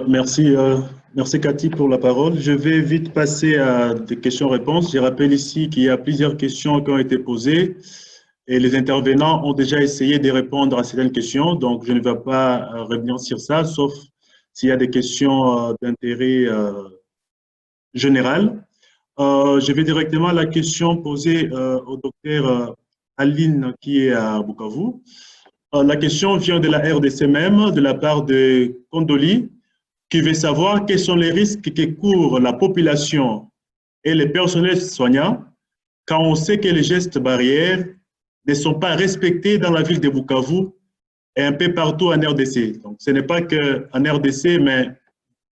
Merci Cathy pour la parole. Je vais vite passer à des questions-réponses. Je rappelle ici qu'il y a plusieurs questions qui ont été posées et les intervenants ont déjà essayé de répondre à certaines questions, donc je ne vais pas revenir sur ça, sauf s'il y a des questions d'intérêt général. Je vais directement à la question posée au docteur Aline qui est à Bukavu. La question vient de la RDC même, de la part de Condoli, qui veut savoir quels sont les risques que courent la population et les personnels soignants quand on sait que les gestes barrières ne sont pas respectés dans la ville de Bukavu et un peu partout en RDC. Donc, ce n'est pas qu'en RDC, mais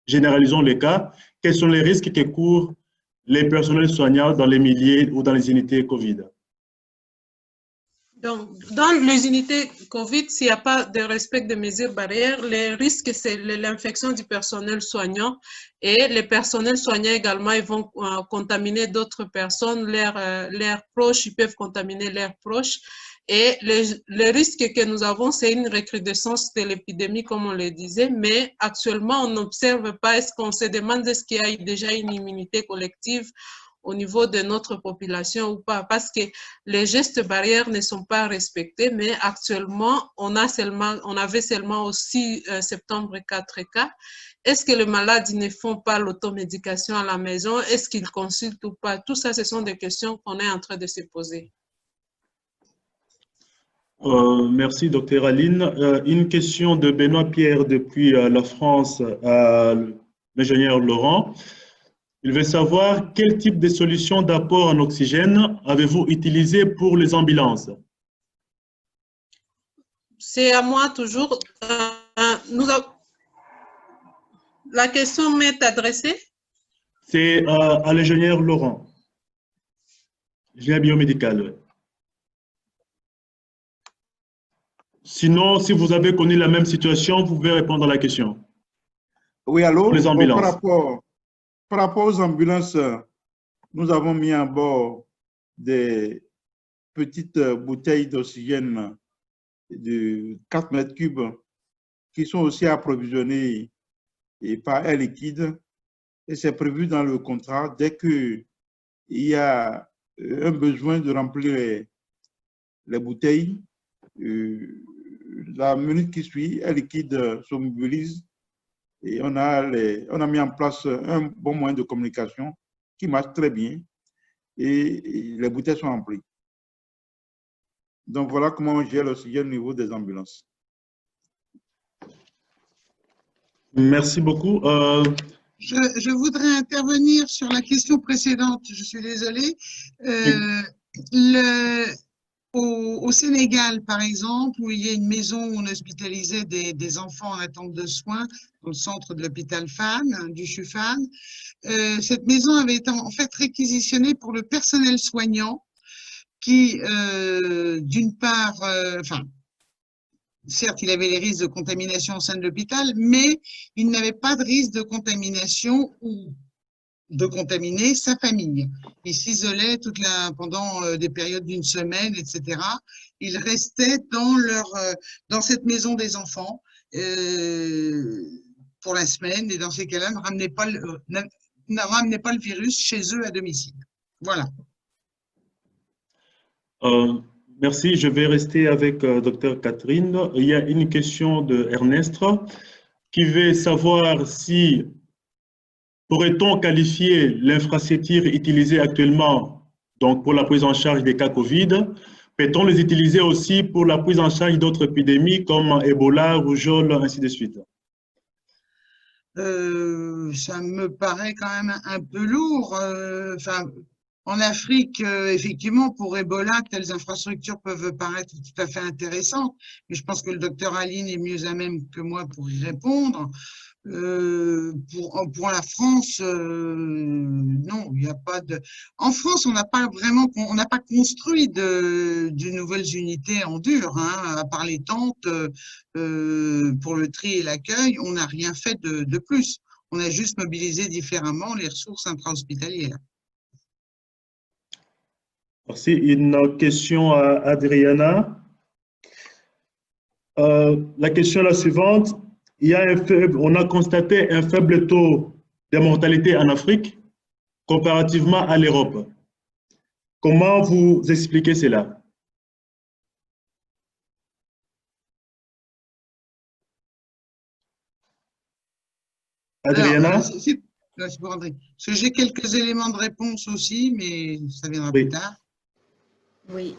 généralisons les cas. Quels sont les risques que courent les personnels soignants dans les milliers ou dans les unités Covid? Donc, dans les unités COVID, s'il n'y a pas de respect des mesures barrières, les risques, c'est l'infection du personnel soignant et les personnels soignants également, ils vont contaminer d'autres personnes, leurs proches, ils peuvent contaminer leurs proches. Et le risque que nous avons, c'est une recrudescence de l'épidémie, comme on le disait, mais actuellement, on n'observe pas, est-ce qu'on se demande est-ce qu'il y a déjà une immunité collective au niveau de notre population ou pas, parce que les gestes barrières ne sont pas respectés, mais actuellement, on avait seulement au 6 septembre 4 cas. Est-ce que les malades ne font pas l'automédication à la maison? Est-ce qu'ils consultent ou pas? Tout ça, ce sont des questions qu'on est en train de se poser. Merci, docteur Aline. Une question de Benoît Pierre depuis la France à l'ingénieur Laurent. Il veut savoir quel type de solution d'apport en oxygène avez-vous utilisé pour les ambulances? C'est à moi toujours. La question m'est adressée? C'est à l'ingénieur Laurent, ingénieur biomédical. Ouais. Sinon, si vous avez connu la même situation, vous pouvez répondre à la question. Oui, allô? Pour les ambulances. Par rapport aux ambulances, nous avons mis à bord des petites bouteilles d'oxygène de 4 mètres cubes qui sont aussi approvisionnées par Air Liquide. Et c'est prévu dans le contrat, dès qu'il y a un besoin de remplir les bouteilles, la minute qui suit, Air Liquide se mobilise. Et on a mis en place un bon moyen de communication qui marche très bien et les bouteilles sont remplies. Donc voilà comment on gère l'oxygène au niveau des ambulances. Merci beaucoup. Je voudrais intervenir sur la question précédente, je suis désolée. Au Sénégal, par exemple, où il y a une maison où on hospitalisait des enfants en attente de soins, dans le centre de l'hôpital Fann, du CHUFAN, cette maison avait été en fait réquisitionnée pour le personnel soignant qui, d'une part, certes, il avait les risques de contamination au sein de l'hôpital, mais il n'avait pas de risque de contamination ou de contaminer sa famille. Il s'isolait pendant des périodes d'une semaine, etc. Ils restaient dans cette maison des enfants pour la semaine et dans ces cas-là, ne ramenaient pas le virus chez eux à domicile. Voilà. Merci. Je vais rester avec Dr Catherine. Il y a une question de Ernest qui veut savoir si pourrait-on qualifier l'infrastructure utilisée actuellement donc pour la prise en charge des cas Covid? Peut-on les utiliser aussi pour la prise en charge d'autres épidémies comme Ebola, rougeole, ainsi de suite? Ça me paraît quand même un peu lourd. En Afrique, effectivement, pour Ebola, telles infrastructures peuvent paraître tout à fait intéressantes, mais je pense que le docteur Aline est mieux à même que moi pour y répondre. Pour la France, non, il n'y a pas de. En France, on n'a pas construit de nouvelles unités en dur, hein, à part les tentes pour le tri et l'accueil, on n'a rien fait de plus. On a juste mobilisé différemment les ressources intra-hospitalières. Merci. Une question à Adriana. La question est la suivante. on a constaté un faible taux de mortalité en Afrique comparativement à l'Europe. Comment vous expliquez cela? Adriana? C'est pour André. Parce que j'ai quelques éléments de réponse aussi, mais ça viendra Oui. plus tard. Oui.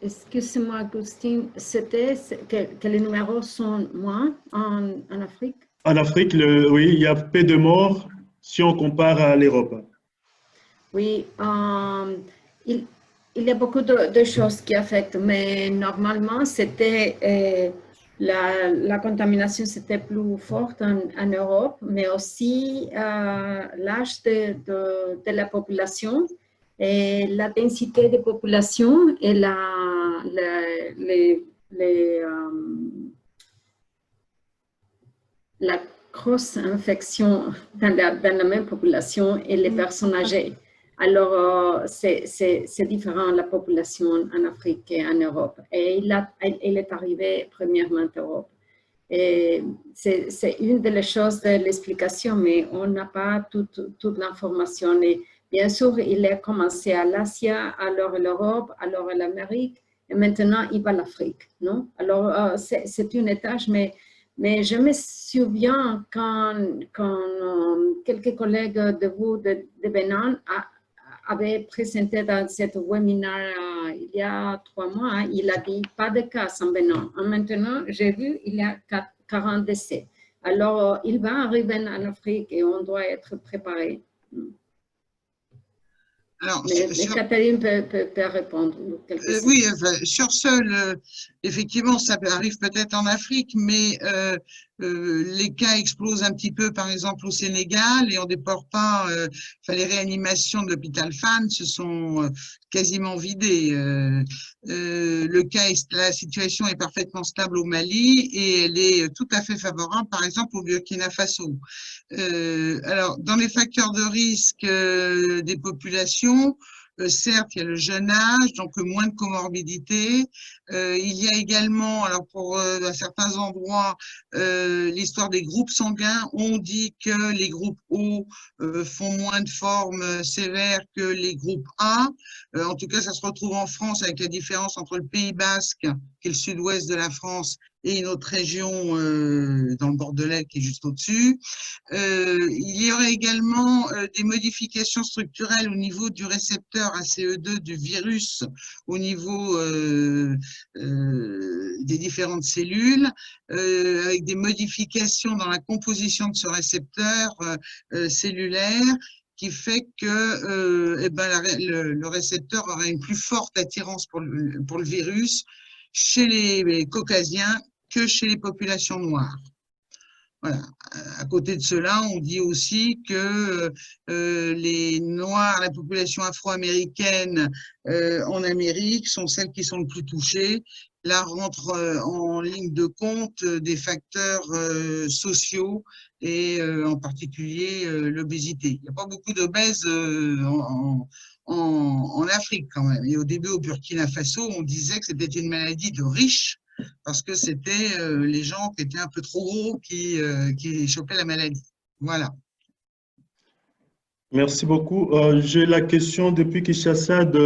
Excusez-moi, Agustin, c'était que les numéros sont moins en Afrique? En Afrique, oui, il y a peu de morts si on compare à l'Europe. Oui, il y a beaucoup de choses qui affectent, mais normalement, c'était la contamination, c'était plus forte en Europe, mais aussi l'âge de la population et la densité de population et la grosse infection dans la même population et les personnes âgées. Alors, c'est différent la population en Afrique et en Europe. Et il est arrivé premièrement en Europe. Et c'est une des choses de l'explication, mais on n'a pas toute l'information. Et bien sûr, il a commencé à l'Asie, alors l'Europe, alors l'Amérique, et maintenant il va à l'Afrique. Non? Alors, c'est une étage, mais je me souviens quand quelques collègues de vous, de Bénin, avaient présenté dans cet webinaire il y a 3 mois, il a dit pas de cas en Bénin. Maintenant, j'ai vu, il y a 40 décès. Alors, il va arriver en Afrique et on doit être préparé. Alors, mais Catherine peut répondre. Oui, sur ce, effectivement, ça arrive peut-être en Afrique, mais les cas explosent un petit peu, par exemple, au Sénégal, et on déplore pas, les réanimations de l'hôpital Fann se sont quasiment vidées. La situation est parfaitement stable au Mali et elle est tout à fait favorable, par exemple, au Burkina Faso. Alors, dans les facteurs de risque des populations, certes, il y a le jeune âge, donc moins de comorbidité. Il y a également, alors pour à certains endroits, l'histoire des groupes sanguins. On dit que les groupes O font moins de formes sévères que les groupes A. En tout cas, ça se retrouve en France avec la différence entre le Pays Basque, qui est le sud-ouest de la France, et une autre région dans le Bordelais qui est juste au-dessus. Il y aurait également des modifications structurelles au niveau du récepteur ACE2 du virus, au niveau des différentes cellules, avec des modifications dans la composition de ce récepteur cellulaire, qui fait que le récepteur aurait une plus forte attirance pour le virus chez les caucasiens que chez les populations noires. Voilà. À côté de cela, on dit aussi que les Noirs, la population afro-américaine en Amérique sont celles qui sont le plus touchées. Là rentre en ligne de compte des facteurs sociaux et en particulier l'obésité. Il n'y a pas beaucoup d'obèses en Afrique quand même. Et au début, au Burkina Faso, on disait que c'était une maladie de riches, parce que c'était les gens qui étaient un peu trop gros qui chopaient la maladie. Voilà. Merci beaucoup. J'ai la question depuis Kinshasa de